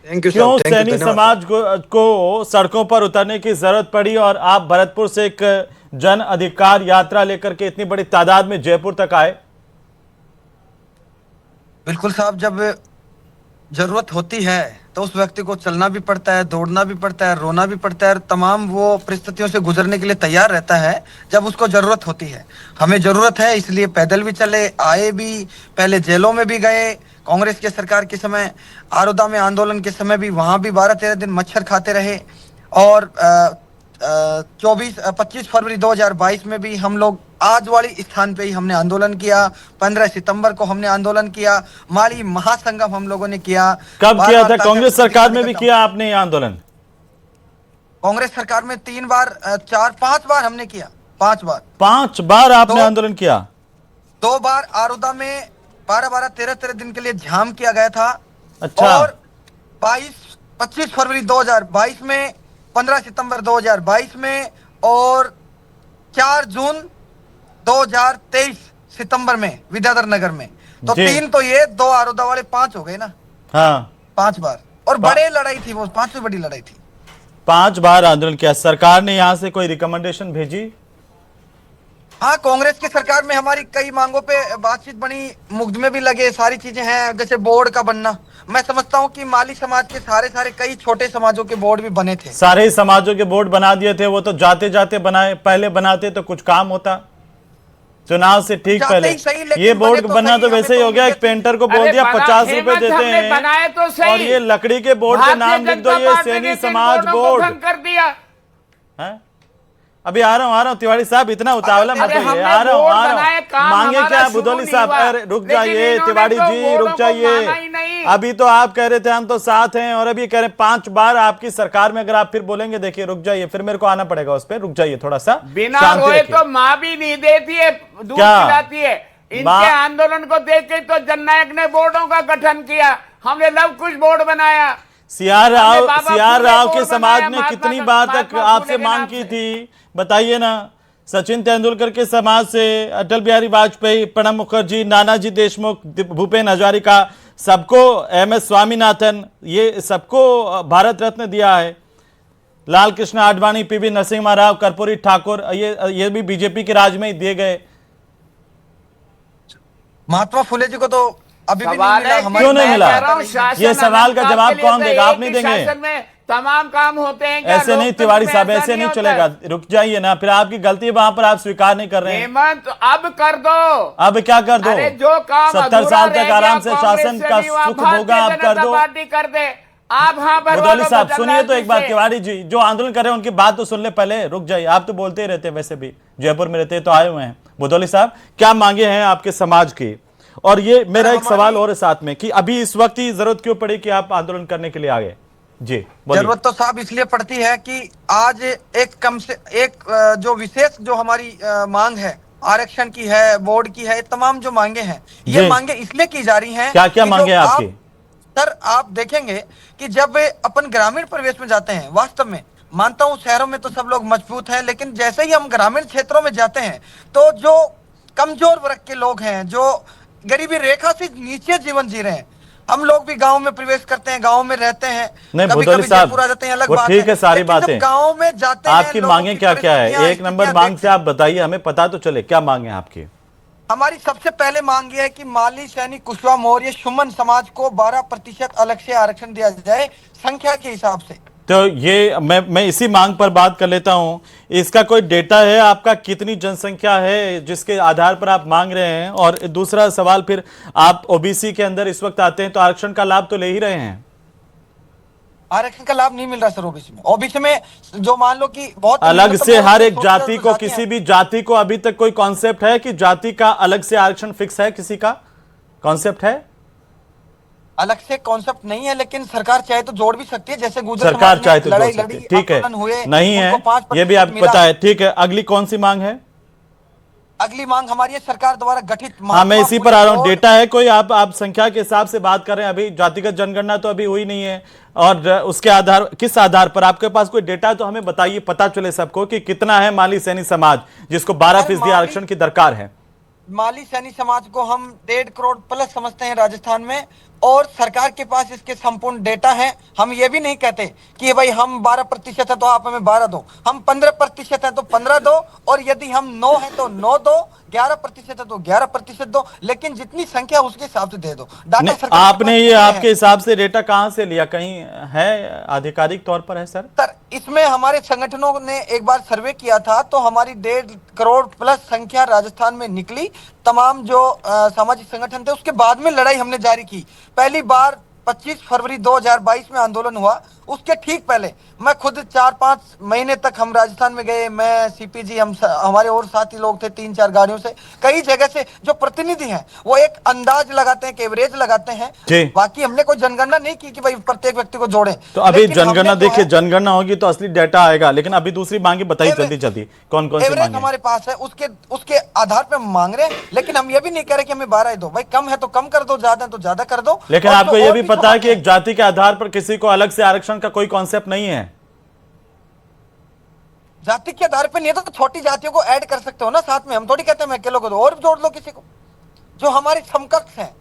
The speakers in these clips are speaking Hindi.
थैंक यू सर, क्यों थैंक यू, सैनी धन्यवाद समाज को सड़कों पर उतरने की जरूरत पड़ी और आप भरतपुर से एक जन अधिकार यात्रा लेकर के इतनी बड़ी तादाद में जयपुर तक आए? बिल्कुल साहब, जब जरूरत होती है तो उस व्यक्ति को चलना भी पड़ता है, दौड़ना भी पड़ता है, रोना भी पड़ता है, और तमाम वो परिस्थितियों से गुजरने के लिए तैयार रहता है जब उसको जरूरत होती है। हमें जरूरत है इसलिए पैदल भी चले, आए भी, पहले जेलों में भी गए। कांग्रेस के सरकार के समय आरोदा में आंदोलन के समय भी वहां भी 12-13 दिन मच्छर खाते रहे। और 25 फरवरी 2022 में भी हम लोग आज वाली स्थान पे ही हमने आंदोलन किया। 15 सितंबर को हमने आंदोलन किया। माली महासंगम हम लोगों ने किया। कब बार किया बार था? ताकत कांग्रेस को सरकार दिखाने में का भी काम। किया आपने ये आंदोलन? कांग्रेस सरकार में 3 बार, 4-5 बार हमने किया। 5 बार। 5 बार आपने दो आंदोलन किया? 2 बार आरुदा में 12-12, 13-13 दिन के लिए जाम किया गया था। अच्छा। और 25 फरवरी 2022 में, 15 सितंबर 2022 में, और 4 जून 2023 सितंबर में विद्याधर नगर में। तो जी। 3 तो ये, 2 आरोदा वाले, 5 हो गए ना। हाँ। 5 बार। और बड़े लड़ाई थी वो, 5वीं बड़ी लड़ाई थी। 5 बार आंदोलन किया। सरकार ने यहां से कोई रिकमेंडेशन भेजी? हाँ, कांग्रेस की सरकार में हमारी कई मांगों पे बातचीत बनी, मुकदमे भी लगे, सारी चीजें हैं, जैसे बोर्ड का बनना। मैं समझता हूँ कि माली समाज के सारे सारे कई छोटे समाजों के बोर्ड भी बने थे। सारे ही समाजों के बोर्ड बना दिए थे। वो तो जाते जाते बनाए, पहले बनाते तो कुछ काम होता चुनाव से ठीक जाते पहले। ही सही, लेकिन ये बने बोर्ड तो बनना सही, तो हमें वैसे ही तो हो गया, उम्मीद एक थी। पेंटर को बोल अरे दिया 50 रुपए हेमंत, देते हमने हैं बनाए तो सही। और ये लकड़ी के बोर्ड पे भारतीय नाम लिख दो, जनता ये पार्टी सैनी ने किन समाज बोर्डों को बोर्ड भंग कर दिया? है। अभी आ रहा हूँ तिवारी साहब, इतना उतावला मत अरे होइए। हमने आ रहा हूँ बोर्ड आ रहा बनाए, हूँ। काम मांगे हमारा क्या शुरू बुदौली नहीं साहब? हुआ। अरे रुक लेकिन जाइए इन्होंने तिवारी तो जी, बोर्डों रुक को जाइए। माना ही नहीं। अभी तो आप कह रहे थे हम तो साथ हैं, और अभी कह रहे 5 बार आपकी सरकार में। अगर आप फिर बोलेंगे, देखिए रुक जाइए, फिर मेरे को आना पड़ेगा उस पर। रुक जाइए थोड़ा सा, बिना शांति रोए रखिए। तो माँ भी नहीं देती है, दूध क्या? पिलाती है। इनके आंदोलन को देख के तो जननायक ने बोर्डों का गठन किया। हमने लव कुछ बोर्ड बनाया। सीआर राव के बोर्ड समाज बनाया, ने महात्मा कितनी का- बार तक महात्मा आपसे फूले के मांग नाम की से। थी, बताइए ना। सचिन तेंदुलकर के समाज से अटल बिहारी वाजपेयी, प्रणब मुखर्जी, नानाजी देशमुख, भूपेन हजारिका, सबको, एमएस स्वामीनाथन, ये सबको भारत रत्न दिया है। लाल कृष्ण आडवाणी, पीवी नरसिम्हा राव, कर्पूरी ठाकुर, ये भी बीजेपी के राज में ही दिए गए। महात्मा फुले जी को तो अभी भी नहीं सवाल मिला। है कि क्यों नहीं मैं मिला? कह रहा हूं, शासन ये सवाल का अनंत काल जवाब के लिए कौन तो देगा? एक आप नहीं ही देंगे? शासन में तमाम काम होते हैं क्या? ऐसे नहीं लोकतंत्र तिवारी में साहब, ऐसा ऐसे नहीं होता चलेगा। है। रुक जाइए ना, फिर आपकी गलती है वहां पर आप स्वीकार नहीं कर रहे हैं। हेमंत, अब कर दो। अब क्या कर दो? अरे जो काम 70 अधूरा साल रह तक आराम गया से कांग्रेस शासन से का नहीं हुआ, सुख भारतीय भोगा, आप कर जनता दो। पार्टी कर दे। आप हाँ भरवा बुदौली लो साहब बदल सुनिए तो एक बात, से। तिवारी जी जो आंदोलन कर रहे हैं उनकी बात तो सुन ले पहले। रुक जाइए, आप तो बोलते ही रहते हैं, वैसे भी जयपुर में रहते हैं तो आए हुए हैं। बुदौली साहब, क्या मांगे हैं आपके समाज की? और ये मेरा एक सवाल और है साथ में कि अभी इस वक्त ही जरूरत क्यों पड़ी कि आप आंदोलन करने के लिए आ गए? जी बोलिए। जरूरत तो साहब इसलिए पड़ती है कि आज जो विशेष जो हमारी मांग है, आरक्षण की है, बोर्ड की है, तमाम जो मांगे हैं, ये मांगे इसलिए की जा रही हैं। क्या क्या कि मांगे जो आपकी? सर, आप देखेंगे कि जब अपन ग्रामीण परिवेश में जाते हैं, वास्तव में मानता हूं शहरों में तो सब लोग मजबूत हैं, लेकिन जैसे ही हम ग्रामीण क्षेत्रों में जाते हैं तो जो कमजोर वर्ग के लोग हैं, जो गरीबी रेखा से नीचे जीवन जी रहे हैं, हम लोग भी गांव में प्रवेश करते हैं, गांव में रहते हैं, नहीं कभी बुदौली कभी साहब, जयपुर आ जाते हैं, अलग वो बात ठीक है सारी लेकिन जब बातें। गांव में जाते हैं, आपकी लोगों मांगे की क्या क्या है? परिस्थितियां, एक नंबर स्थितियां मांग से आप बताइए, हमें पता तो चले क्या मांगे हैं आपकी। हमारी सबसे पहले मांग यह है कि माली, सैनी, कुशवाहा, मौर्य, सुमन समाज को 12% अलग से आरक्षण दिया जाए, संख्या के हिसाब से। तो ये मैं इसी मांग पर बात कर लेता हूं। इसका कोई डेटा है आपका? कितनी जनसंख्या है जिसके आधार पर आप मांग रहे हैं? और दूसरा सवाल, फिर आप ओबीसी के अंदर इस वक्त आते हैं तो आरक्षण का लाभ तो ले ही रहे हैं। आरक्षण का लाभ नहीं मिल रहा सर ओबीसी में। ओबीसी में जो मान लो कि बहुत अलग से हर एक जाति को, जाति किसी भी जाति को अभी तक कोई कॉन्सेप्ट है कि जाति का अलग से आरक्षण फिक्स है? किसी का कॉन्सेप्ट है? अलग से कॉन्सेप्ट नहीं है, लेकिन सरकार चाहे तो जोड़ भी सकती है, जैसे गुजर सरकार समाज चाहे ने तो लड़ाई जोड़ सकती लड़ी, है, ठीक है। आंदोलन हुए, नहीं है, उनको 5% ये भी आपको मिला। पता है, ठीक है। अगली कौन सी मांग है? अगली मांग हमारी है सरकार द्वारा गठित हाँ, मैं इसी पर आ रहा हूँ। डेटा है कोई? आप संख्या के हिसाब से बात कर रहे हैं, अभी जातिगत जनगणना तो अभी हुई नहीं है, और उसके आधार, किस आधार पर आपके पास कोई डेटा है तो हमें बताइए, पता चले सबको कि कितना है माली सैनी समाज जिसको 12% आरक्षण की दरकार है। माली सैनी समाज को हम 1.5 करोड़ प्लस समझते हैं राजस्थान में। और सरकार के पास इसके संपूर्ण डेटा है। हम ये भी नहीं कहते कि भाई हम 12% है तो आप हमें 12 दो, हम 15% है तो 15 दो, और यदि हम 9 है तो 9 दो, 11% है तो 11% दो, लेकिन जितनी संख्या उसके हिसाब से दे दो। डाटा नहीं, सरकार के आपने पास ये है। आपके हिसाब से डेटा कहाँ से लिया? कहीं है आधिकारिक तौर पर है सर? सर, इसमें हमारे संगठनों ने एक बार सर्वे किया था तो हमारी 1.5 करोड़ प्लस संख्या राजस्थान में निकली। तमाम जो सामाजिक संगठन थे, उसके बाद में लड़ाई हमने जारी की। पहली बार 25 फरवरी 2022 में आंदोलन हुआ, उसके ठीक पहले मैं खुद 4-5 महीने तक हम राजस्थान में गए। मैं सीपीजी, हमारे और साथी लोग थे 3-4 गाड़ियों से, कई जगह से जो प्रतिनिधि हैं वो एक अंदाज लगाते हैं, एक एवरेज लगाते हैं। जी। बाकी हमने कोई जनगणना नहीं की कि भाई प्रत्येक व्यक्ति को जोड़ें। तो अभी लेकिन हमने जनगणना, जो देखिए है, जनगणना होगी तो असली डेटा आएगा, लेकिन अभी दूसरी मांगे बताइए जल्दी जल्दी, कौन कौन सी एवरेज मांगे? हमारे पास है, उसके आधार पे हम मांग रहे हैं। लेकिन हम ये भी नहीं कह रहे कि हमें 12 ही दो, भाई कम है तो कम कर दो, ज्यादा है तो ज्यादा कर दो। लेकिन और आपको जो यह और भी जो पता है कि बातें एक जाति के आधार पर किसी को अलग से आरक्षण का कोई कॉन्सेप्ट नहीं है। जाति के आधार पे नहीं है तो छोटी जातियों को ऐड कर सकते हो ना साथ में। हम थोड़ी कहते हैं मैं अकेले को दो, और जोड़ लो किसी को जो हमारे समकक्ष हैं,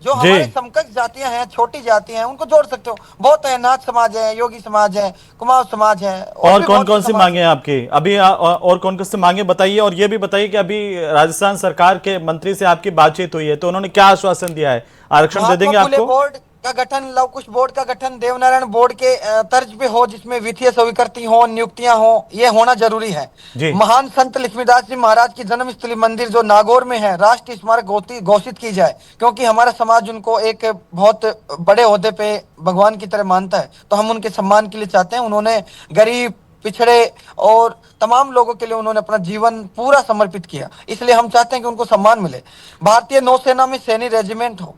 जो जी। हमारे समकक्ष जातियां हैं, छोटी जातियां हैं, उनको जोड़ सकते हो। बहुत है, नाथ समाज है, योगी समाज है, कुमाऊं समाज है, और भी कौन बहुत कौन सी समाज मांगे हैं आपकी अभी? और कौन कौन सी मांगे बताइए, और ये भी बताइए कि अभी राजस्थान सरकार के मंत्री से आपकी बातचीत हुई है तो उन्होंने क्या आश्वासन दिया है? आरक्षण दे देंगे महात्मा फुले आपको? बोर्ड का गठन, लव कुश बोर्ड का गठन देवनारायण बोर्ड के तर्ज पे हो, जिसमें वित्तीय स्वीकृति हो, नियुक्तियां हो, ये होना जरूरी है। जी। महान संत लक्ष्मीदास जी महाराज की जन्मस्थली मंदिर जो नागौर में है, राष्ट्रीय स्मारक घोषित की जाए, क्योंकि हमारा समाज उनको एक बहुत बड़े ओहदे पे भगवान की तरह मानता है, तो हम उनके सम्मान के लिए चाहते हैं। उन्होंने गरीब, पिछड़े और तमाम लोगों के लिए उन्होंने अपना जीवन पूरा समर्पित किया, इसलिए हम चाहते हैं कि उनको सम्मान मिले। भारतीय नौसेना में सैनिक रेजिमेंट हो,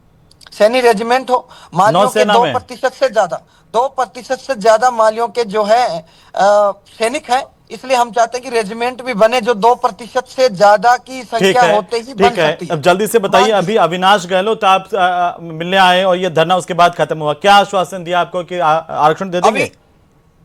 मालियों के नौसेना में 2% से ज्यादा मालियों के जो है सैनिक हैं, इसलिए हम चाहते हैं कि रेजिमेंट भी बने जो 2% से ज्यादा की ठीक संख्या है, होते ही बन ठीक है। सकती है। अब जल्दी से बताइए, बाकी- अभी अविनाश गहलोत आप मिलने आए और ये धरना उसके बाद खत्म हुआ, क्या आश्वासन दिया आपको कि आरक्षण दे देंगे?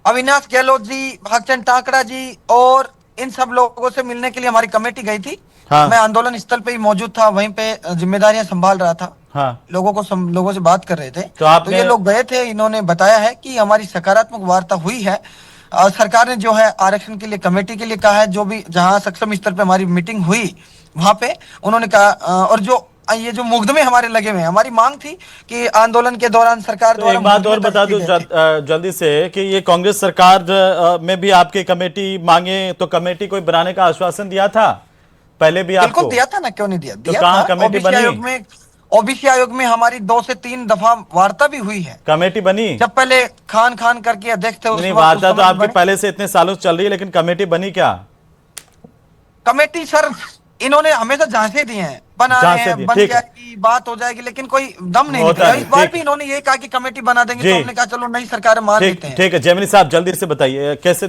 अविनाश गहलोत जी, भागचंद टाकड़ा जी और इन सब लोगों से मिलने के लिए हमारी कमेटी गई थी। हाँ। मैं आंदोलन स्थल पे ही मौजूद था, वहीं पे जिम्मेदारियां संभाल रहा था। हाँ। लोगों से बात कर रहे थे, तो आपने- ये लोग गए थे। इन्होंने बताया है कि हमारी सकारात्मक वार्ता हुई है। सरकार ने जो है आरक्षण के लिए कमेटी के लिए कहा है, जो भी जहां सक्षम स्तर पे हमारी मीटिंग हुई वहां पे उन्होंने कहा, और जो ये जो मुकदमे हमारे लगे हुए हैं, हमारी मांग थी कि आंदोलन के दौरान सरकार तो द्वारा एक बात और मुकदमे बता दर्ज दूं किए गए थे। जल्दी से कि ये कांग्रेस सरकार में भी आपकी कमेटी मांगे तो कमेटी कोई बनाने का आश्वासन दिया था पहले भी बिल्कुल आपको? दिया था ना, क्यों नहीं दिया? दिया कहाँ था। कमेटी बनी? ओबीसी आयोग में हमारी 2 से 3 दफा वार्ता भी हुई है। कमेटी बनी? जब पहले खान करके अध्यक्ष थे, नहीं, वार्ता तो आपकी पहले से इतने सालों से चल रही है, लेकिन कमेटी बनी क्या? कमेटी सर इन्होंने हमेशा झांसे दिए हैं, बना रहे झांसे हैं, दिए, बन ठीक है। जाएगी, बात हो जाएगी, लेकिन कोई दम नहीं होता निकला। नहीं, इस बार ठीक भी है। इन्होंने ये कहा कि कमेटी बना देंगे, जी। तो हमने कहा चलो नई सरकार मान ठीक लेते हैं। ठीक है, जयमनी साहब जल्दी से बताइए कैसे